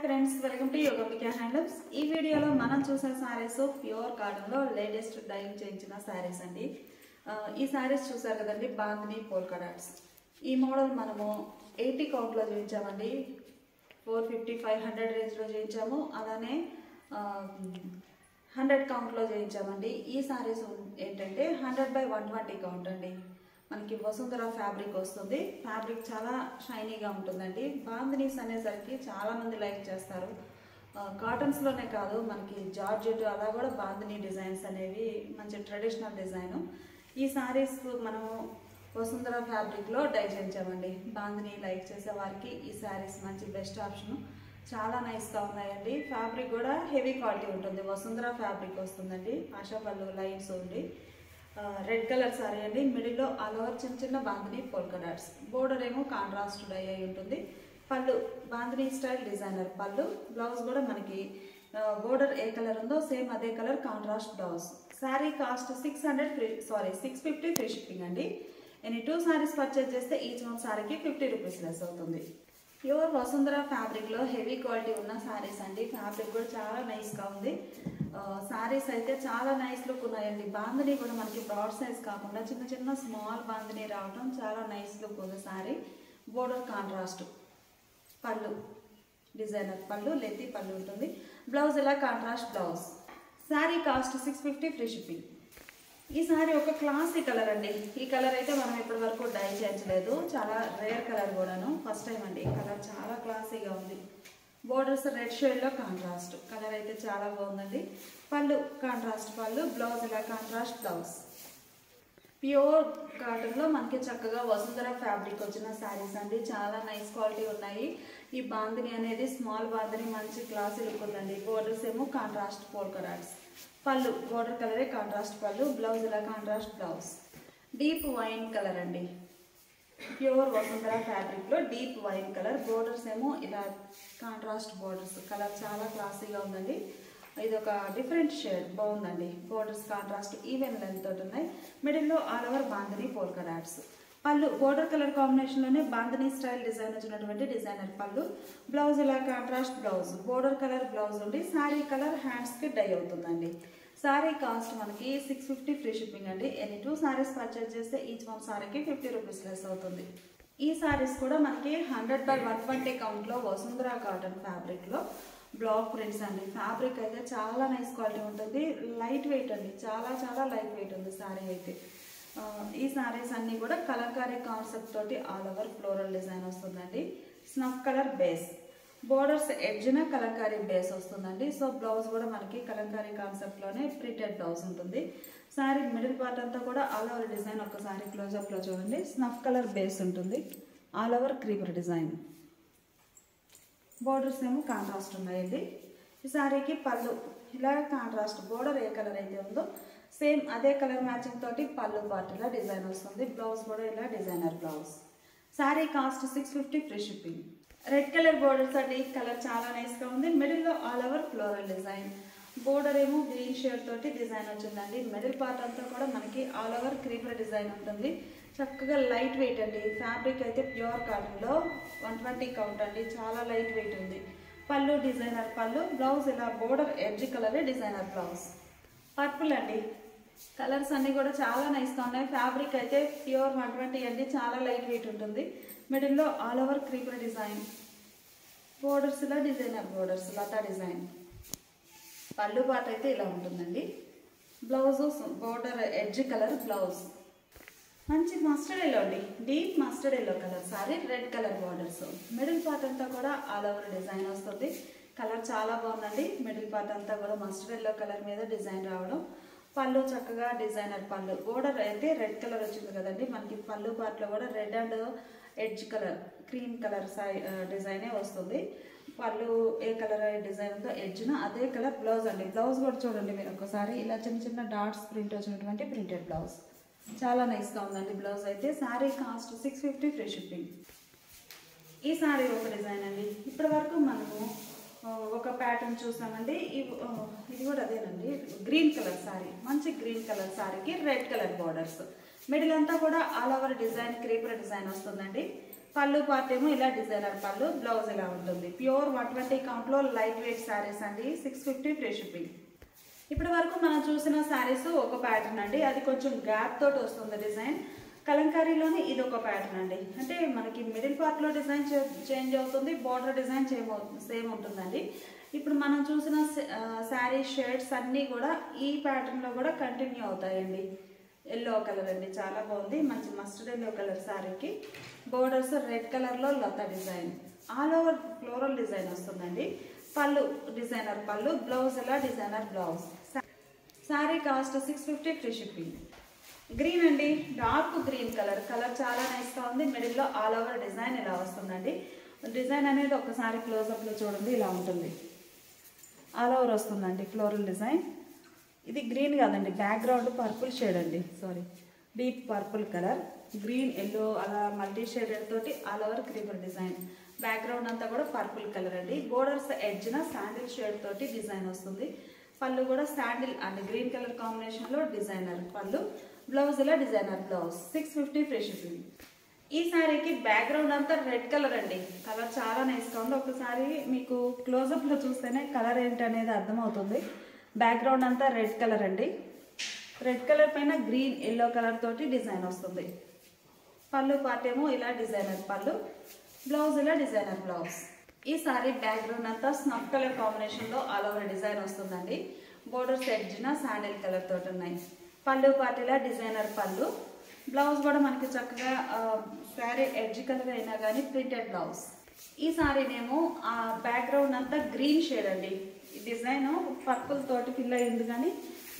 Friends, welcome to Yogambika handlooms. ఈ వీడియోలో మనం చూసే సారీస్ ప్యూర్ కాటన్ లో లేటెస్ట్ డైయింగ్ చేయించిన సారీస్ అండి. ఈ సారీస్ చూసారు కదండి, బాందిని పోల్కా డాట్స్. ఈ మోడల్ మనము 80 కౌంట్ లో చేయించామండి. 450, 500 రేంజ్ లో చేయించాము. అలానే 100 కౌంట్ లో చేయించామండి. ఈ సారీస్ ఏంటంటే 100/120 కౌంట్ అండి. మనకి వసుంధర ఫ్యాబ్రిక్ వస్తుంది. ఫ్యాబ్రిక్ చాలా షైనీగా ఉంటుందండి. బాందినీస్ అనేసరికి చాలా మంది లైక్ చేస్తారు. కాటన్స్ లోనే కాదు, మనకి జార్జెట్ అలా కూడా బాందినీ డిజైన్స్ అనేవి మంచి ట్రెడిషనల్ డిజైన్. ఈ సారీస్ మనము వసుంధర ఫ్యాబ్రిక్ లో డై చేయించామండి. బాందినీ లైక్ చేసే వారికి ఈ సారీస్ మంచి బెస్ట్ ఆప్షన్. చాలా నైస్ గా ఉన్నాయండి. ఫ్యాబ్రిక్ కూడా హెవీ క్వాలిటీ ఉంటుంది. వసుంధర ఫ్యాబ్రిక్ వస్తుందండి. ఆశా పళ్ళు లైన్స్ ఉంది. రెడ్ కలర్ సారీ అండి. మిడిల్లో ఆల్ ఓవర్ చిన్న చిన్న బాందినీ పోల్కా డాట్స్. బోర్డర్ ఏమో కాంట్రాస్ట్ డై అయి ఉంటుంది. పళ్ళు బాందినీ స్టైల్ డిజైనర్ పళ్ళు. బ్లౌజ్ కూడా మనకి బోర్డర్ ఏ కలర్ ఉందో సేమ్ అదే colour contrast blouse. Sari cost 650 free shipping అండి. ఎనీ 2 సారీస్ పర్చేజ్ చేస్తే ఈచ్ వన్ సారీకి 50 రూపీస్ లెస్ అవుతుంది. ప్యూర్ వసుంధర ఫ్యాబ్రిక్ లో హెవీ క్వాలిటీ ఉన్న సారీస్ అండి. ఫ్యాబ్రిక్ కూడా చాలా నైస్ గా ఉంది. సారీస్ అయితే చాలా నైస్ లుక్ ఉన్నాయండి. బాందినీ కూడా మనకి బ్రాడ్ సైజ్ కాకుండా చిన్న చిన్న స్మాల్ బాందినీ రావడం చాలా నైస్ లుక్ ఉంది సారీ. బోర్డర్ కాంట్రాస్ట్ పళ్ళు డిజైనర్ పళ్ళు, లెంతీ పళ్ళు ఉంటుంది. బ్లౌజ్ ఇలా contrast blouse. Sorry cost 650 free shipping. ఈ సారీ ఒక క్లాసీ కలర్ అండి. ఈ కలర్ అయితే మనం ఇప్పటి వరకు డై చేయించలేదు. చాలా రేర్ కలర్ కూడాను. ఫస్ట్ టైం అండి. ఈ కలర్ చాలా క్లాసీగా ఉంది. బోర్డర్స్ రెడ్ షేడ్ లో కాంట్రాస్ట్ కలర్ అయితే చాలా బాగుందండి. పళ్ళు కాంట్రాస్ట్ పళ్ళు, బ్లౌజ్ ఇలా కాంట్రాస్ట్ బ్లౌజ్. ప్యూర్ కాటన్ లో మనకి చక్కగా వసుంధర ఫ్యాబ్రిక్ వచ్చిన శారీస్ అండి. చాలా నైస్ క్వాలిటీ ఉన్నాయి. ఈ బాందిని అనేది స్మాల్ బాందిని మంచి క్లాసీ లుక్ ఉందండి. బోర్డర్స్ ఏమో కాంట్రాస్ట్ పోల్కా డాట్స్. పళ్ళు బోర్డర్ కలరే కాంట్రాస్ట్ పళ్ళు, బ్లౌజ్ ఇలా contrast blouse. Deep wine colour అండి. ప్యూర్ వసుంధర ఫ్యాబ్రిక్ లో డీప్ వైన్ కలర్. బోర్డర్స్ ఏమో ఇలా కాంట్రాస్ట్ బోర్డర్స్. కలర్ చాలా క్లాసీగా ఉందండి. ఇది ఒక డిఫరెంట్ షేడ్ బాగుందండి. బోర్డర్స్ కాంట్రాస్ట్ ఈవెన్ లెంత్ తోటి ఉన్నాయి. మిడిల్ లో all over bandhani polka dots. పళ్ళు బోర్డర్ కలర్ కాంబినేషన్ లోనే బాందినీ స్టైల్ డిజైన్ వచ్చినటువంటి డిజైనర్ పళ్ళు. బ్లౌజ్ ఇలా contrast blouse. Border colour blouse ఉండి శారీ కలర్ హ్యాండ్స్ కి డై అవుతుందండి. సారీ కాస్ట్ మనకి 650 ఫ్రీ షిప్పింగ్ అండి. ఎనీ 2 సారీస్ పర్చేజ్ చేస్తే ఈచ్ వన్ సారీకి 50 రూపీస్ లెస్ అవుతుంది. ఈ సారీస్ కూడా మనకి 100/120 కౌంట్ లో వసుంధర కాటన్ ఫ్యాబ్రిక్ లో బ్లాక్ ప్రింట్స్ అండి. ఫ్యాబ్రిక్ అయితే చాలా నైస్ క్వాలిటీ ఉంటుంది. లైట్ వెయిట్ అండి. చాలా చాలా లైట్ వెయిట్ ఉంది సారీ అయితే. ఈ సారీస్ అన్ని కూడా కలంకారీ కాన్సెప్ట్ తోటి ఆల్ ఓవర్ ఫ్లోరల్ డిజైన్ వస్తుందండి. Snuff colour base. బోర్డర్స్ ఎడ్జ్న కలంకారీ బేస్ వస్తుందండి. సో బ్లౌజ్ కూడా మనకి కలంకారీ కాన్సెప్ట్ లోనే ప్రింటెడ్ బ్లౌజ్ ఉంటుంది. సారీ మిడిల్ పార్ట్ అంతా కూడా ఆల్ ఓవర్ డిజైన్ ఒకసారి క్లోజప్ లో చూడండి. స్నఫ్ కలర్ బేస్ ఉంటుంది. All over creeper design. Borders ఏమో కాంట్రాస్ట్ ఉన్నాయండి. ఈ సారీకి పళ్ళు ఇలా కాంట్రాస్ట్. బోర్డర్ ఏ కలర్ అయితే ఉందో సేమ్ అదే కలర్ మ్యాచింగ్ తోటి పళ్ళు పార్ట్ ఇలా డిజైన్ వస్తుంది. బ్లౌజ్ కూడా ఇలా designer blouse. Sorry cost 650 free shipping. Red colour borders అండి. కలర్ చాలా నైస్ గా ఉంది. మిడిల్ లో all over floral design. Border ఏమో గ్రీన్ షేడ్ తోటి డిజైన్ వచ్చిందండి. మిడిల్ పార్ట్ అంతా కూడా మనకి ఆల్ ఓవర్ క్రీపర్ డిజైన్ ఉంటుంది. చక్కగా లైట్ వెయిట్ అండి. ఫ్యాబ్రిక్ అయితే ప్యూర్ కాటన్ లో 120 కౌంట్ అండి. చాలా లైట్ వెయిట్ ఉంది. పళ్ళు డిజైనర్ పళ్ళు. బ్లౌజ్ ఇలా బోర్డర్ ఎడ్జ్ కలరే డిజైనర్ బ్లౌజ్. పర్పుల్ అండి. కలర్స్ అన్ని కూడా చాలా నైస్ గా ఉన్నాయి. ఫ్యాబ్రిక్ అయితే ప్యూర్ 120 అండి. చాలా లైట్ వెయిట్ ఉంటుంది. మిడిల్ లో all over creeper design. Borders ఇలా డిజైనర్ బోర్డర్స్ లతా డిజైన్. పళ్ళు పార్ట్ అయితే ఇలా ఉంటుందండి. Blouse border edge colour blouse. మంచి మస్టర్డ్ ఎల్లో అండి. Deep mustard yellow colour sorry. Red colour borders. Middle part అంతా కూడా ఆల్ ఓవర్ డిజైన్ వస్తుంది. కలర్ చాలా బాగుందండి. మిడిల్ పార్ట్ అంతా కూడా మస్టర్డ్ ఎల్లో కలర్ మీద డిజైన్ రావడం. పళ్ళు చక్కగా డిజైనర్ పళ్ళు. బోర్డర్ అయితే రెడ్ కలర్ వచ్చింది కదండి. మనకి పళ్ళు పార్ట్ లో కూడా red and edge colour cream colour డిజైనే వస్తుంది. పళ్ళు ఏ కలర్ డిజైన్ ఉందో ఎడ్జ్న అదే కలర్ బ్లౌజ్ అండి. బ్లౌజ్ కూడా చూడండి మీరు ఒకసారి. ఇలా చిన్న చిన్న డాట్స్ ప్రింట్ వచ్చినటువంటి ప్రింటెడ్ బ్లౌజ్. చాలా నైస్ గా ఉందండి బ్లౌజ్ అయితే. Sorry cost 650 free shipping. ఈ సారీ ఒక డిజైన్ అండి. ఇప్పటి వరకు మనము ఒక ప్యాటర్న్ చూసామండి. ఇది కూడా అదేనండి. Green colour sari. మంచి గ్రీన్ కలర్ సారీకి రెడ్ కలర్ బోర్డర్స్. మిడిల్ అంతా కూడా all over design creeper design వస్తుందండి. పళ్ళు పార్ట్ ఏమో ఇలా డిజైనర్ పళ్ళు, బ్లౌజ్ ఇలా ఉంటుంది. ప్యూర్ 120 కౌంట్లో లైట్ వెయిట్ శారీస్ అండి. 650 ఫ్రీ షిప్పింగ్. ఇప్పటి వరకు మనం చూసిన శారీస్ ఒక ప్యాటర్న్ అండి, అది కొంచెం గ్యాప్ తోటి వస్తుంది డిజైన్. కలంకారీలోనే ఇది ఒక ప్యాటర్న్ అండి, అంటే మనకి మిడిల్ పార్ట్లో డిజైన్ చేంజ్ అవుతుంది, బార్డర్ డిజైన్ సేమ్ ఉంటుందండి. ఇప్పుడు మనం చూసిన శారీ షేడ్స్ అన్నీ కూడా ఈ ప్యాటర్న్లో కూడా కంటిన్యూ అవుతాయండి. ఎల్లో కలర్ అండి, చాలా బాగుంది, మంచి మస్టర్డ్ ఎల్లో కలర్ శారీకి బోర్డర్స్ రెడ్ కలర్లో లతా design, all over floral design వస్తుందండి. పళ్ళు డిజైనర్ పళ్ళు, బ్లౌజ్ ఇలా designer blouse. Sari cost 650 free shipping. Green అండి, డార్క్ గ్రీన్ కలర్ చాలా నైస్గా ఉంది. మిడిల్లో ఆల్ ఓవర్ డిజైన్ ఇలా వస్తుందండి. డిజైన్ అనేది ఒకసారి క్లోజప్లో చూడండి, ఇలా ఉంటుంది, ఆల్ ఓవర్ వస్తుందండి ఫ్లోరల్ డిజైన్. ఇది గ్రీన్ కాదండి, బ్యాక్గ్రౌండ్ పర్పుల్ షేడ్ అండి, sorry deep purple colour, green yellow అలా మల్టీ షేడెడ్ తోటి all over creeper design. Background అంతా కూడా పర్పుల్ కలర్ అండి. బోర్డర్స్ ఎడ్జ్న శాండిల్ షేడ్ తోటి డిజైన్ వస్తుంది. పళ్ళు కూడా శాండిల్ అండ్ గ్రీన్ కలర్ కాంబినేషన్లో డిజైనర్ పళ్ళు, బ్లౌజ్ ఇలా డిజైనర్ బ్లౌజ్. 650 free shipping. ఈ శారీకి బ్యాక్గ్రౌండ్ అంతా రెడ్ కలర్ అండి, కలర్ చాలా నైస్గా ఉంది. ఒకసారి మీకు క్లోజప్లో చూస్తేనే కలర్ ఏంటనేది అర్థమవుతుంది. బ్యాక్గ్రౌండ్ అంతా రెడ్ కలర్ అండి, రెడ్ కలర్ పైన గ్రీన్ ఎల్లో కలర్ తోటి డిజైన్ వస్తుంది. పళ్ళు పార్ట్ ఏమో ఇలా డిజైనర్ పళ్ళు, బ్లౌజ్ ఇలా డిజైనర్ బ్లౌజ్. ఈ సారీ బ్యాక్గ్రౌండ్ అంతా స్నఫ్ కలర్ కాంబినేషన్లో ఆల్ ఓవర్ డిజైన్ వస్తుందండి. బోర్డర్స్ ఎడ్జ్న శాండిల్ కలర్ తోటి ఉన్నాయి. పళ్ళు పార్ట్ ఇలా డిజైనర్ పళ్ళు, బ్లౌజ్ కూడా మనకి చక్కగా శారీ ఎడ్జ్ కలర్ అయినా కానీ ప్రింటెడ్ బ్లౌజ్. ఈ సారీనేమో ఆ బ్యాక్గ్రౌండ్ అంతా గ్రీన్ షేడ్ అండి, డిజైన్ పర్పుల్ తోటి ఫిల్ అయ్యింది కానీ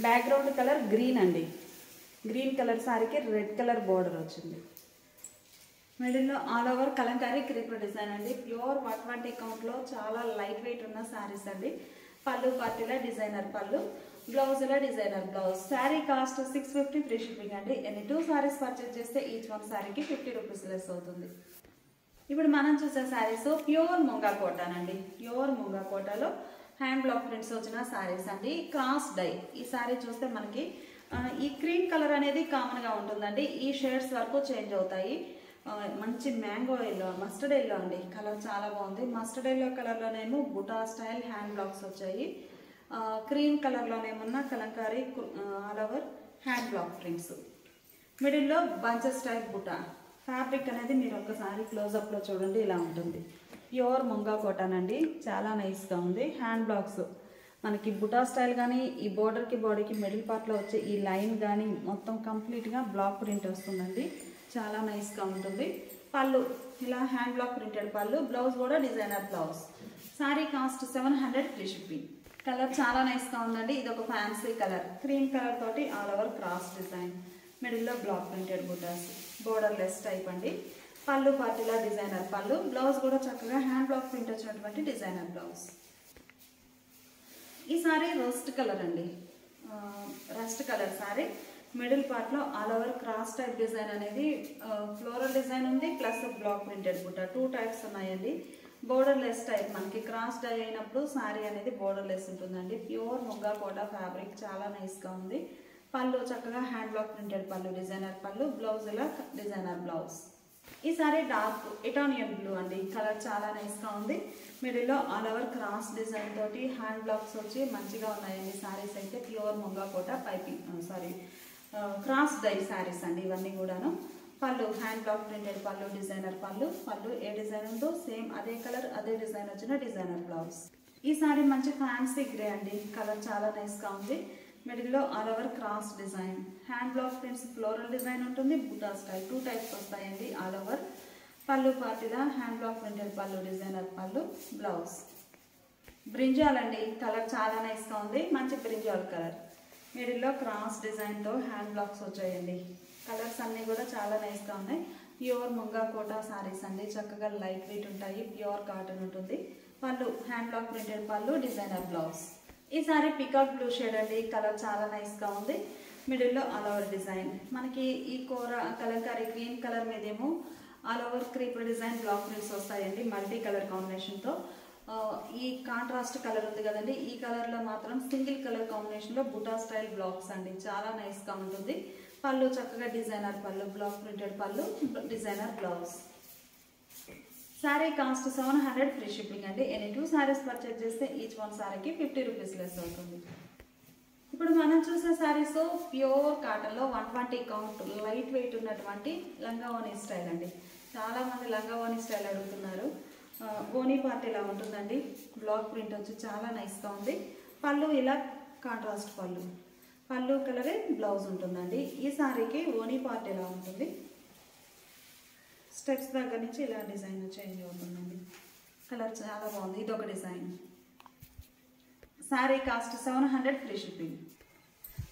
బ్యాక్గ్రౌండ్ కలర్ గ్రీన్ అండి. గ్రీన్ కలర్ సారీకి రెడ్ కలర్ బోర్డర్ వచ్చింది. మిడిల్లో all over kalamkari creeper design అండి. ప్యూర్ 120 కౌంట్లో చాలా లైట్ వెయిట్ ఉన్న శారీస్ అండి. పళ్ళు పార్టీలా డిజైనర్ పళ్ళు, బ్లౌజ్ ఇలా designer blouse. Sari cost 650 free shipping అండి. ఎన్ని 2 శారీస్ పర్చేజ్ చేస్తే ఈచ్ వన్ శారీకి 50 రూపీస్ లెస్ అవుతుంది. ఇప్పుడు మనం చూసే శారీస్ ప్యూర్ ముంగా కోటానండి. ప్యూర్ ముంగా కోటాలో హ్యాండ్ బ్లాక్ ప్రింట్స్ వచ్చిన శారీస్ అండి. Cross dye. ఈ శారీ చూస్తే మనకి ఈ క్రీమ్ కలర్ అనేది కామన్గా ఉంటుందండి, ఈ షేడ్స్ వరకు చేంజ్ అవుతాయి. మంచి మ్యాంగో ఎల్లో, మస్టర్డ్ ఎల్లో అండి, కలర్ చాలా బాగుంది. మస్టర్డ్ ఎల్లో కలర్లోనేమో బుటా స్టైల్ హ్యాండ్ బ్లాక్స్ వచ్చాయి. క్రీమ్ కలర్లోనేమన్నా kalamkari all over hand block prints. మిడిల్లో బంచెస్ స్టైల్ బుటా. ఫ్యాబ్రిక్ అనేది మీరు ఒకసారి క్లోజప్లో చూడండి, ఇలా ఉంటుంది. ప్యూర్ ముంగా కాటన్ అండి, చాలా నైస్గా ఉంది. హ్యాండ్ బ్లాక్స్ మనకి బుటా స్టైల్ కానీ ఈ బోర్డర్కి బాడీకి మిడిల్ పార్ట్లో వచ్చే ఈ లైన్ కానీ మొత్తం కంప్లీట్గా బ్లాక్ ప్రింట్ వస్తుందండి, చాలా నైస్గా ఉంటుంది. పళ్ళు ఇలా hand block printed pallu, blouse కూడా designer blouse. Sari cost 700 free shipping. Colour చాలా నైస్గా ఉందండి. ఇది ఒక ఫ్యాన్సీ కలర్, క్రీమ్ కలర్ తోటి ఆల్ ఓవర్ క్రాస్ డిజైన్. మిడిల్లో బ్లాక్ ప్రింటెడ్ బుటాస్, బోర్డర్ లెస్ టైప్ అండి. పళ్ళు పార్టీలా డిజైనర్ పళ్ళు, బ్లౌజ్ కూడా చక్కగా హ్యాండ్ బ్లాక్ ప్రింట్ వచ్చినటువంటి డిజైనర్ బ్లౌజ్. ఈ సారీ రస్ట్ కలర్ అండి, రస్ట్ కలర్ సారీ. మిడిల్ పార్ట్లో all over cross type design అనేది ఫ్లోరల్ డిజైన్ ఉంది, ప్లస్ బ్లాక్ ప్రింటెడ్ బుట్ట. 2 టైప్స్ ఉన్నాయండి. బోర్డర్ లెస్ టైప్, మనకి క్రాస్ డై అయినప్పుడు సారీ అనేది బోర్డర్ లెస్ ఉంటుందండి. ప్యూర్ ముగ్గా కోటా ఫ్యాబ్రిక్, చాలా నైస్గా ఉంది. పళ్ళు చక్కగా hand block printed pallu, designer పళ్ళు, బ్లౌజ్ ఇలా డిజైనర్ బ్లౌజ్. ఈ సారీ డార్క్ ఇటానియన్ బ్లూ అండి, కలర్ చాలా నైస్గా ఉంది. మిడిల్లో ఆల్ ఓవర్ క్రాస్ డిజైన్ తోటి హ్యాండ్ బ్లాక్స్ వచ్చి మంచిగా ఉన్నాయండి. సారీస్ అయితే ప్యూర్ ముంగా కోట పైపింగ్ క్రాస్ డై శారీస్ అండి ఇవన్నీ కూడాను. పళ్ళు hand block printed pallu, designer పళ్ళు. పళ్ళు ఏ డిజైన్ ఉందో సేమ్ అదే కలర్ అదే డిజైన్ వచ్చిన డిజైనర్ బ్లౌజ్. ఈ సారీ మంచి ఫ్యాన్సీ గ్రే అండి, కలర్ చాలా నైస్గా ఉంది. మిడిల్లో all over cross design, hand block prints floral design ఉంటుంది, బుటా స్టైల్. 2 టైప్స్ వస్తాయండి ఆల్ ఓవర్. పళ్ళు పార్టీలా hand block printed pallu, designer పళ్ళు, బ్లౌజ్. బ్రింజాల్ అండి, కలర్ చాలా నైస్గా ఉంది, మంచి బ్రింజాల్ కలర్. మిడిల్లో క్రాస్ డిజైన్తో హ్యాండ్ బ్లాక్స్ వచ్చాయండి. కలర్స్ అన్నీ కూడా చాలా నైస్గా ఉన్నాయి. ప్యూర్ ముంగా కోటా సారీస్ అండి, చక్కగా లైట్ వెయిట్ ఉంటాయి, ప్యూర్ కాటన్ ఉంటుంది. పళ్ళు hand block printed pallu, designer blouse. ఈ సారీ పికాక్ బ్లూ షేడ్ అండి, కలర్ చాలా నైస్గా ఉంది. మిడిల్లో ఆల్ ఓవర్ డిజైన్, మనకి ఈ కూర కలంకారీ గ్రీన్ కలర్ మీదేమో all over creeper design block prints వస్తాయండి మల్టీ కలర్ కాంబినేషన్తో. ఈ కాంట్రాస్ట్ కలర్ ఉంది కదండి, ఈ కలర్లో మాత్రం సింగిల్ కలర్ కాంబినేషన్లో బుటా స్టైల్ బ్లాక్స్ అండి, చాలా నైస్గా ఉంటుంది. పళ్ళు చక్కగా డిజైనర్ పళ్ళు, black printed pallu, designer blouse. Sari cost 700 free shipping అండి. ఎనీ 2 శారీస్ పర్చేజ్ చేస్తే ఈచ్ వన్ శారీకి 50 రూపీస్ లెస్ అవుతుంది. ఇప్పుడు మనం చూసే శారీస్ ప్యూర్ కాటన్లో 120 కౌంట్ లైట్ వెయిట్ ఉన్నటువంటి లంగా ఓనీ స్టైల్ అండి. చాలామంది లంగా ఓనీ స్టైల్ అడుగుతున్నారు. ఓనీ పార్ట్ ఇలా ఉంటుందండి. బ్లాక్ ప్రింట్ వచ్చి చాలా నైస్గా ఉంది. పళ్ళు ఇలా కాంట్రాస్ట్ పళ్ళు కలరే బ్లౌజ్ ఉంటుందండి. ఈ శారీకి ఓనీ పార్ట్ ఇలా ఉంటుంది. స్టెప్స్ దగ్గర నుంచి ఇలా డిజైన్ చేంజ్ అవుతుందండి. కలర్ చాలా బాగుంది. ఇదొక design. Sari cost 700 free shipping.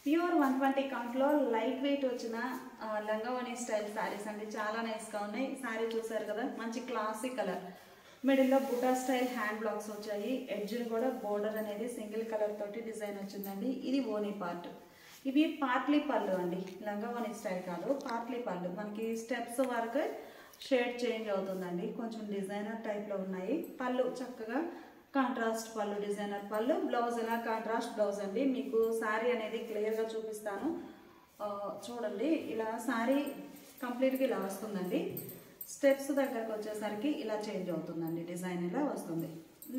Pure 120 కౌంట్లో లైట్ వెయిట్ వచ్చిన లంగావోని స్టైల్ శారీస్ అండి. చాలా నైస్గా ఉన్నాయి. శారీ చూసారు కదా, మంచి క్లాసిక్ కలర్. మిడిల్లో బుటా స్టైల్ హ్యాండ్ బ్లాక్స్ వచ్చాయి. ఎడ్జ్ని కూడా బోర్డర్ అనేది సింగిల్ కలర్ తోటి డిజైన్ వచ్చిందండి. ఇది ఓనీ పార్ట్. ఇవి పార్ట్లీ పళ్ళు అండి. లంగావోని స్టైల్ కాదు, పార్ట్లీ పళ్ళు. మనకి స్టెప్స్ వరకు షేడ్ చేంజ్ అవుతుందండి. కొంచెం డిజైనర్ టైప్లో ఉన్నాయి. పళ్ళు చక్కగా కాంట్రాస్ట్ పళ్ళు, డిజైనర్ పళ్ళు. బ్లౌజ్ ఎలా కాంట్రాస్ట్ బ్లౌజ్ అండి. మీకు శారీ అనేది క్లియర్గా చూపిస్తాను చూడండి. ఇలా శారీ కంప్లీట్గా ఇలా వస్తుందండి. స్టెప్స్ దగ్గరకు వచ్చేసరికి ఇలా చేంజ్ అవుతుందండి. డిజైన్ ఇలా వస్తుంది.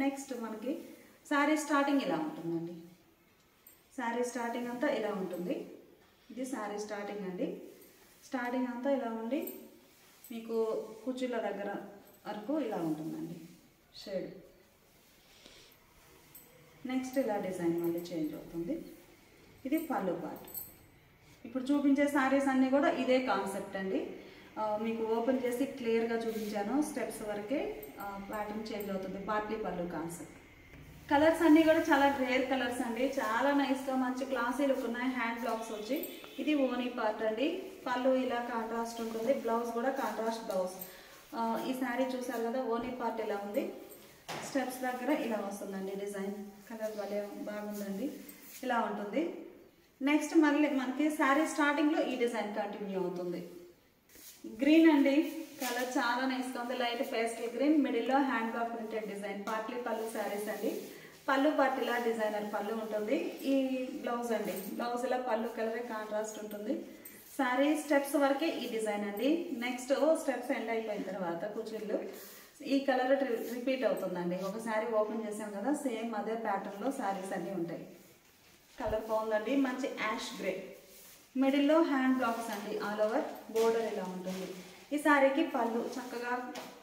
నెక్స్ట్ మనకి శారీ స్టార్టింగ్ ఇలా ఉంటుందండి. శారీ స్టార్టింగ్ అంతా ఇలా ఉంటుంది. ఇది శారీ స్టార్టింగ్ అండి. స్టార్టింగ్ అంతా ఇలా ఉండి మీకు కుర్చీల దగ్గర వరకు ఇలా ఉంటుందండి షేడ్. నెక్స్ట్ ఇలా డిజైన్ మళ్ళీ చేంజ్ అవుతుంది. ఇది పళ్ళు పార్ట్. ఇప్పుడు చూపించే శారీస్ అన్నీ కూడా ఇదే కాన్సెప్ట్ అండి. మీకు ఓపెన్ చేసి క్లియర్గా చూపించాను. స్టెప్స్ వరకే ప్యాటర్న్ చేంజ్ అవుతుంది. పార్ట్లీ పళ్ళు కాన్సెప్ట్. కలర్స్ అన్నీ కూడా చాలా రేర్ కలర్స్ అండి. చాలా నైస్గా మంచి క్లాసీ లుక్ ఉన్నాయి. హ్యాండ్ బ్లాక్స్ వచ్చి ఇది ఓనీ పార్ట్ అండి. పళ్ళు ఇలా కాంట్రాస్ట్ ఉంటుంది. బ్లౌజ్ కూడా కాంట్రాస్ట్ బ్లౌజ్. ఈ శారీ చూసారు కదా, ఓనీ పార్ట్ ఇలా ఉంది. స్టెప్స్ దగ్గర ఇలా వస్తుందండి డిజైన్. కలర్ భలే బాగుందండి. ఇలా ఉంటుంది. నెక్స్ట్ మళ్ళీ మనకి శారీ స్టార్టింగ్లో ఈ డిజైన్ కంటిన్యూ అవుతుంది. గ్రీన్ అండి. కలర్ చాలా నైస్గా ఉంది. Light pastel green. మిడిల్లో hand block printed design. Partly pallu saris అండి. పళ్ళు పార్ట్ ఇలా డిజైనర్ పళ్ళు ఉంటుంది. ఈ బ్లౌజ్ అండి. బ్లౌజ్ ఇలా పళ్ళు కలరే కాంట్రాస్ట్ ఉంటుంది. శారీ స్టెప్స్ వరకే ఈ డిజైన్ అండి. నెక్స్ట్ స్టెప్స్ ఎండ్ అయిపోయిన తర్వాత కుర్చీలు ఈ కలర్ రిపీట్ అవుతుందండి. ఒక శారీ ఓపెన్ చేసాం కదా, సేమ్ అదే ప్యాటర్న్లో శారీస్ అన్నీ ఉంటాయి. కలర్ బాగుందండి. మంచి యాష్ గ్రే. మిడిల్లో హ్యాండ్ బ్లాక్స్ అండి. ఆల్ ఓవర్ బోర్డర్ ఇలా ఉంటుంది. ఈ శారీకి పళ్ళు చక్కగా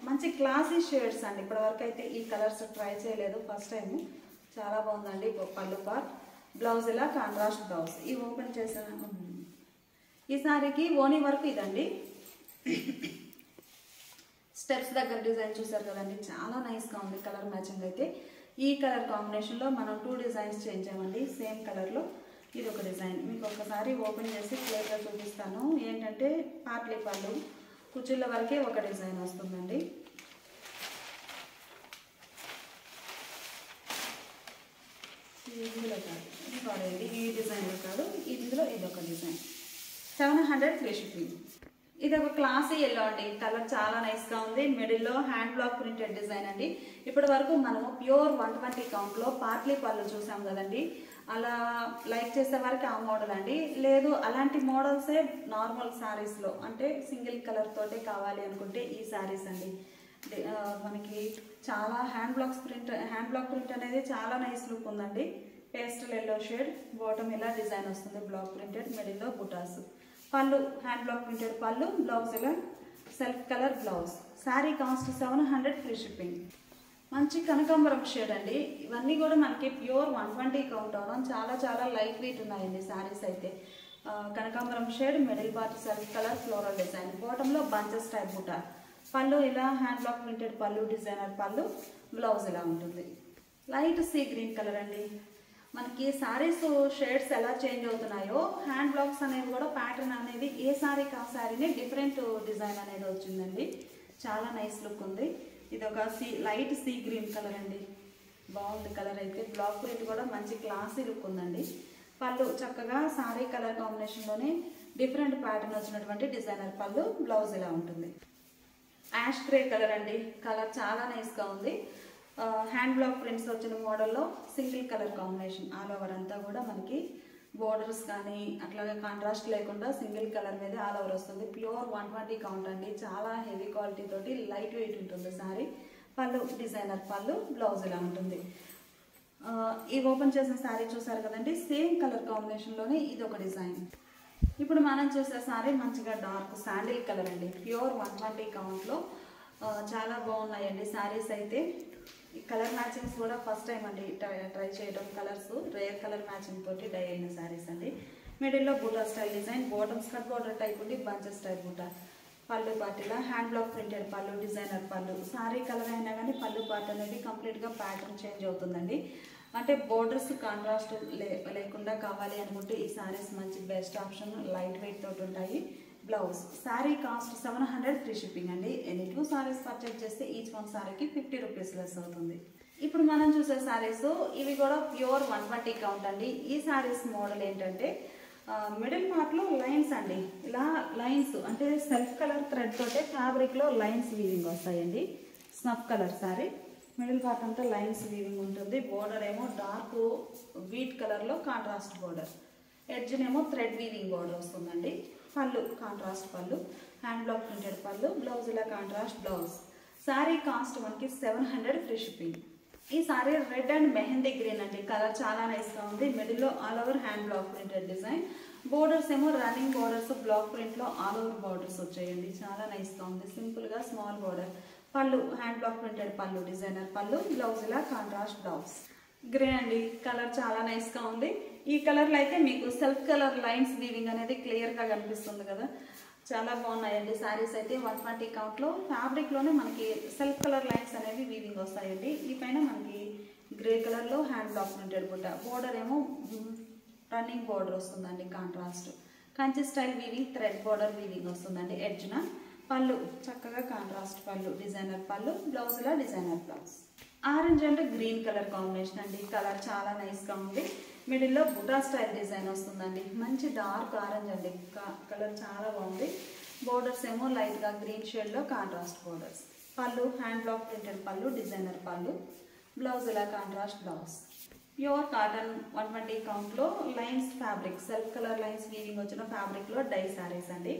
మంచి క్లాసీ షేడ్స్ అండి. ఇప్పటివరకు అయితే ఈ కలర్స్ ట్రై చేయలేదు, ఫస్ట్ టైం. చాలా బాగుందండి పళ్ళు పార్ట్. బ్లౌజ్ ఇలా కాంట్రాస్ట్ బ్లౌజ్. ఈ ఓపెన్ చేసిన ఈ శారీకి ఓనీ వరకు ఇదండి. స్టెప్స్ దగ్గర డిజైన్ చూసారు కదండి, చాలా నైస్గా ఉంది. కలర్ మ్యాచింగ్ అయితే ఈ కలర్ కాంబినేషన్లో మనం 2 డిజైన్స్ చేయించామండి. సేమ్ కలర్లో ఇది ఒక డిజైన్. మీకు ఒకసారి ఓపెన్ చేసి క్లియర్గా చూపిస్తాను. ఏంటంటే పార్ట్లీ పళ్ళు కుర్చీల వరకే ఒక డిజైన్ వస్తుందండి. ఇందులో కాదు, ఇది కాదండి, ఈ డిజైన్లో కాదు, ఇందులో ఇదొక డిజైన్. 700 free shipping. ఇది ఒక క్లాసీ ఎల్లో అండి. కలర్ చాలా నైస్గా ఉంది. మిడిల్లో హ్యాండ్ బ్లాక్ ప్రింటెడ్ డిజైన్ అండి. ఇప్పటి వరకు మనము ప్యూర్ 120 కౌంట్లో పార్ట్లీ పళ్ళు చూసాం కదండి. అలా లైక్ చేసే వరకు ఆ మోడల్ అండి. లేదు అలాంటి మోడల్సే నార్మల్ శారీస్లో అంటే సింగిల్ కలర్ తోటే కావాలి అనుకుంటే ఈ శారీస్ అండి. మనకి చాలా హ్యాండ్ బ్లాక్ ప్రింట్ అనేది చాలా నైస్ లుక్ ఉందండి. Pastel yellow shade. బాటమ్ ఇలా డిజైన్ వస్తుంది. Block printed. మిడిల్లో బుటాస్. పళ్ళు hand block printed pallu. Blouse ఇలా self colour blouse. Sari cost 700 free shipping. మంచి కనకాంబరం షేడ్ అండి. ఇవన్నీ కూడా మనకి ప్యూర్ 120 కౌంట్ అవడం. చాలా చాలా లైట్ వెయిట్ ఉన్నాయండి శారీస్ అయితే. కనకాంబరం shade. Middle part self colour floral design. బాటంలో బంచెస్ టైప్ బుటా. పళ్ళు ఇలా hand block printed pallu, designer పళ్ళు. బ్లౌజ్ ఇలా ఉంటుంది. లైట్ సీ గ్రీన్ కలర్ అండి. మనకి శారీస్ షేడ్స్ ఎలా చేంజ్ అవుతున్నాయో హ్యాండ్ బ్లాక్స్ అనేవి కూడా ప్యాటర్న్ అనేది ఏ శారీకి ఆ శారీని డిఫరెంట్ డిజైన్ అనేది వచ్చిందండి. చాలా నైస్ లుక్ ఉంది. ఇది ఒక లైట్ సీ గ్రీన్ కలర్ అండి. బాగుంది కలర్ అయితే. బ్లాక్ ప్రింట్ కూడా మంచి క్లాసీ లుక్ ఉందండి. పళ్ళు చక్కగా శారీ కలర్ కాంబినేషన్లోనే డిఫరెంట్ ప్యాటర్న్ వచ్చినటువంటి డిజైనర్ పళ్ళు. బ్లౌజ్ ఇలా ఉంటుంది. యాష్ గ్రే కలర్ అండి. కలర్ చాలా నైస్గా ఉంది. హ్యాండ్ బ్లాక్ ప్రింట్స్ వచ్చిన మోడల్లో single colour combination. All over అంతా కూడా మనకి బోర్డర్స్ కానీ అట్లాగే కాంట్రాస్ట్ లేకుండా సింగిల్ కలర్ మీద ఆల్ ఓవర్ వస్తుంది. ప్యూర్ 120 కౌంట్ అండి. చాలా హెవీ క్వాలిటీ తోటి లైట్ వెయిట్ ఉంటుంది సారీ. పళ్ళు డిజైనర్ పళ్ళు, బ్లౌజ్ ఇలా ఉంటుంది. ఈ ఓపెన్ చేసిన శారీ చూసారు కదండి, సేమ్ కలర్ కాంబినేషన్లోనే ఇది ఒక డిజైన్. ఇప్పుడు మనం చూసే శారీ మంచిగా డార్క్ శాండిల్ కలర్ అండి. ప్యూర్ 120 కౌంట్లో చాలా బాగున్నాయండి శారీస్ అయితే. ఈ కలర్ మ్యాచింగ్స్ కూడా ఫస్ట్ టైం అండి ట్రై చేయడం. కలర్స్ రేర్ కలర్ మ్యాచింగ్ తోటి డై అయిన శారీస్ అండి. మిడిల్లో బూటా style design, bottoms cut border type ఉండి బంచెస్ స్టైల్ బూటా. పళ్ళు పార్టీలా hand block printed pallu, designer పళ్ళు. శారీ కలర్ అయినా కానీ పళ్ళు పార్ట్ అనేది కంప్లీట్గా ప్యాటర్న్ చేంజ్ అవుతుందండి. అంటే బోర్డర్స్ కాంట్రాస్ట్ లేకుండా కావాలి అనుకుంటే ఈ శారీస్ మంచి బెస్ట్ ఆప్షన్. లైట్ వెయిట్ తోటి ఉంటాయి. Blouse sari cost 700 free shipping అండి. ఎనీ 2 శారీస్ పర్చేజ్ చేస్తే ఈచ్ వన్ శారీకి 50 రూపీస్ లెస్ అవుతుంది. ఇప్పుడు మనం చూసే శారీస్ ఇవి కూడా ప్యూర్ 120 కౌంట్ అండి. ఈ శారీస్ మోడల్ ఏంటంటే మిడిల్ పార్ట్లో లైన్స్ అండి. ఇలా లైన్స్ అంటే సెల్ఫ్ కలర్ థ్రెడ్ తోటే ఫ్యాబ్రిక్లో లైన్స్ వీవింగ్ వస్తాయండి. Snuff colour sari. Middle part అంతా లైన్స్ వీవింగ్ ఉంటుంది. బోర్డర్ ఏమో డార్క్ వీట్ కలర్లో కాంట్రాస్ట్ బోర్డర్. ఎడ్జ్నేమో థ్రెడ్ వీవింగ్ బోర్డర్ వస్తుందండి. Pallu contrast pallu, hand block printed pallu, blouse ఇలా కాంట్రాస్ట్ బ్లౌజ్. శారీ కాస్ట్ మనకి 700 ఫ్రీ షిప్పింగ్. ఈ sari red and mehndi green అండి. కలర్ చాలా నైస్గా ఉంది. మిడిల్లో all over hand block printed design. Borders ఏమో రన్నింగ్ బోర్డర్స్, బ్లాక్ ప్రింట్లో ఆల్ ఓవర్ బోర్డర్స్ వచ్చాయండి. చాలా నైస్గా ఉంది. సింపుల్గా small border. Pallu hand block printed pallu, designer పళ్ళు, బ్లౌజ్ ఇలా కాంట్రాస్ట్ బ్లౌజ్. గ్రీన్ అండి. కలర్ చాలా నైస్గా ఉంది. ఈ కలర్లో అయితే మీకు సెల్ఫ్ కలర్ లైన్స్ వీవింగ్ అనేది క్లియర్గా కనిపిస్తుంది కదా. చాలా బాగున్నాయండి శారీస్ అయితే. 120 కౌంట్లో ఫ్యాబ్రిక్లోనే మనకి సెల్ఫ్ కలర్ లైన్స్ అనేవి వీవింగ్ వస్తాయండి. ఈ పైన మనకి గ్రే కలర్లో హ్యాండ్ బ్లాక్ ప్రింటెడ్ బుట్ట. బోర్డర్ ఏమో రన్నింగ్ బోర్డర్ వస్తుందండి contrast. Kanchi style weaving thread border weaving వస్తుందండి ఎడ్జ్న. పళ్ళు చక్కగా కాంట్రాస్ట్ పళ్ళు, డిజైనర్ పళ్ళు, బ్లౌజ్ ఇలా designer blouse. Orange and green colour combination అండి. కలర్ చాలా నైస్గా ఉంది. మిడిల్లో బుటా స్టైల్ డిజైన్ వస్తుందండి. మంచి డార్క్ ఆరెంజ్ అండి. కలర్ చాలా బాగుంది. బోర్డర్స్ ఏమో లైట్గా గ్రీన్ షేడ్లో contrast borders. Pallu hand block printed pallu, designer పళ్ళు, బ్లౌజ్ ఇలా కాంట్రాస్ట్ బ్లౌజ్. ప్యూర్ కాటన్ 120 కౌంట్లో lines fabric, self colour lines weaving వచ్చిన ఫ్యాబ్రిక్లో డై శారీస్ అండి.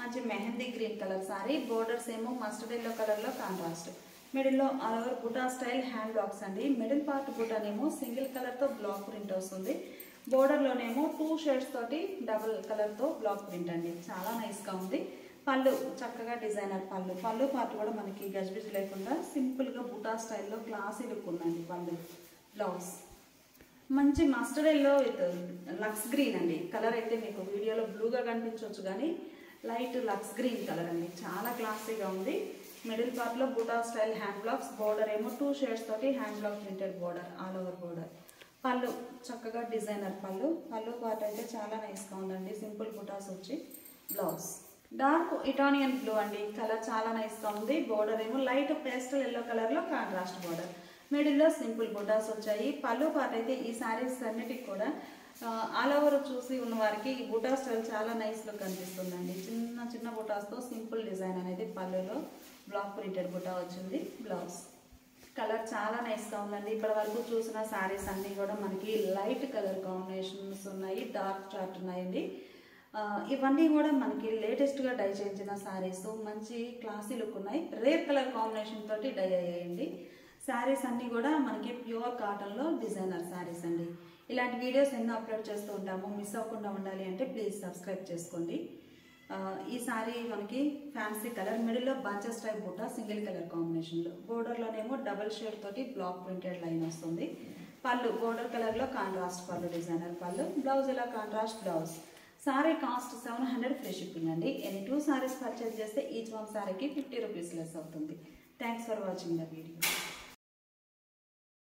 మంచి mehndi green colour sari. Borders ఏమో మస్టర్డ్ ఎల్లో కలర్లో కాంట్రాస్ట్. మిడిల్లో all over buta style hand blocks అండి. మిడిల్ పార్ట్ బుటానేమో సింగిల్ కలర్తో బ్లాక్ ప్రింట్ వస్తుంది. బోర్డర్లోనేమో 2 షేడ్స్ తోటి డబుల్ కలర్తో బ్లాక్ ప్రింట్ అండి. చాలా నైస్గా ఉంది. పళ్ళు చక్కగా డిజైనర్ పళ్ళు. పళ్ళు పార్ట్ కూడా మనకి గజ్బిజ్ లేకుండా సింపుల్గా బుటా స్టైల్లో క్లాసీ లుక్ ఉందండి పళ్ళు. బ్లౌజ్ మంచి మస్టర్డ్ ఎల్లో విత్ లక్స్ గ్రీన్ అండి. కలర్ అయితే మీకు వీడియోలో బ్లూగా కనిపించవచ్చు కానీ లైట్ లక్స్ గ్రీన్ కలర్ అండి. చాలా క్లాసీగా ఉంది. మిడిల్ పార్ట్లో బూటా స్టైల్ హ్యాండ్ బ్లాక్స్. బోర్డర్ ఏమో 2 షేడ్స్ తోటి hand block printed border, all over border. పళ్ళు చక్కగా డిజైనర్ పళ్ళు. పళ్ళు పార్ట్ అయితే చాలా నైస్గా ఉందండి. సింపుల్ బుటాస్ వచ్చి బ్లౌజ్. డార్క్ ఇటానియన్ బ్లూ అండి. కలర్ చాలా నైస్గా ఉంది. బోర్డర్ ఏమో లైట్ పేస్టల్ ఎల్లో కలర్లో కాంట్రాస్ట్ బోర్డర్. మిడిల్లో సింపుల్ బుటాస్ వచ్చాయి. పళ్ళు పార్ట్ అయితే ఈ శారీస్ అన్నిటికి కూడా ఆల్ ఓవర్ చూసి ఉన్న వారికి ఈ బుటా స్టైల్ చాలా నైస్గా కనిపిస్తుందండి. చిన్న చిన్న బుటాస్తో సింపుల్ డిజైన్ అనేది పళ్ళులో బ్లాక్ ప్రింటెడ్ బుటా వచ్చింది. బ్లౌజ్ కలర్ చాలా నైస్గా ఉందండి. ఇప్పటి వరకు చూసిన శారీస్ అన్నీ కూడా మనకి లైట్ కలర్ కాంబినేషన్స్ ఉన్నాయి, డార్క్ చార్ట్ ఉన్నాయండి. ఇవన్నీ కూడా మనకి లేటెస్ట్గా డై చేయించిన శారీస్. మంచి క్లాసీ లుక్ ఉన్నాయి. రేర్ కలర్ కాంబినేషన్ తోటి డై అయ్యాయండి. శారీస్ అన్నీ కూడా మనకి ప్యూర్ కాటన్లో డిజైనర్ శారీస్ అండి. ఇలాంటి వీడియోస్ ఎన్నో అప్లోడ్ చేస్తూ ఉంటాము. మిస్ అవ్వకుండా ఉండాలి అంటే ప్లీజ్ సబ్స్క్రైబ్ చేసుకోండి. ఈ సారీ మనకి ఫ్యాన్సీ కలర్. మిడిల్లో బంచెస్ టైప్ బుట్ట సింగిల్ కలర్ కాంబినేషన్లో. బోర్డర్లోనేమో డబల్ షేడ్ తోటి బ్లాక్ ప్రింటెడ్ లైన్ వస్తుంది. పళ్ళు బోర్డర్ కలర్లో కాంట్రాస్ట్ పళ్ళు, డిజైనర్ పళ్ళు, బ్లౌజ్ ఇలా contrast blouse. Sorry cost 700 free shipping అండి. ఎనీ 2 సారీస్ పర్చేజ్ చేస్తే ఈచ్ వన్ సారీకి 50 రూపీస్ లెస్ అవుతుంది. Thanks for watching the video.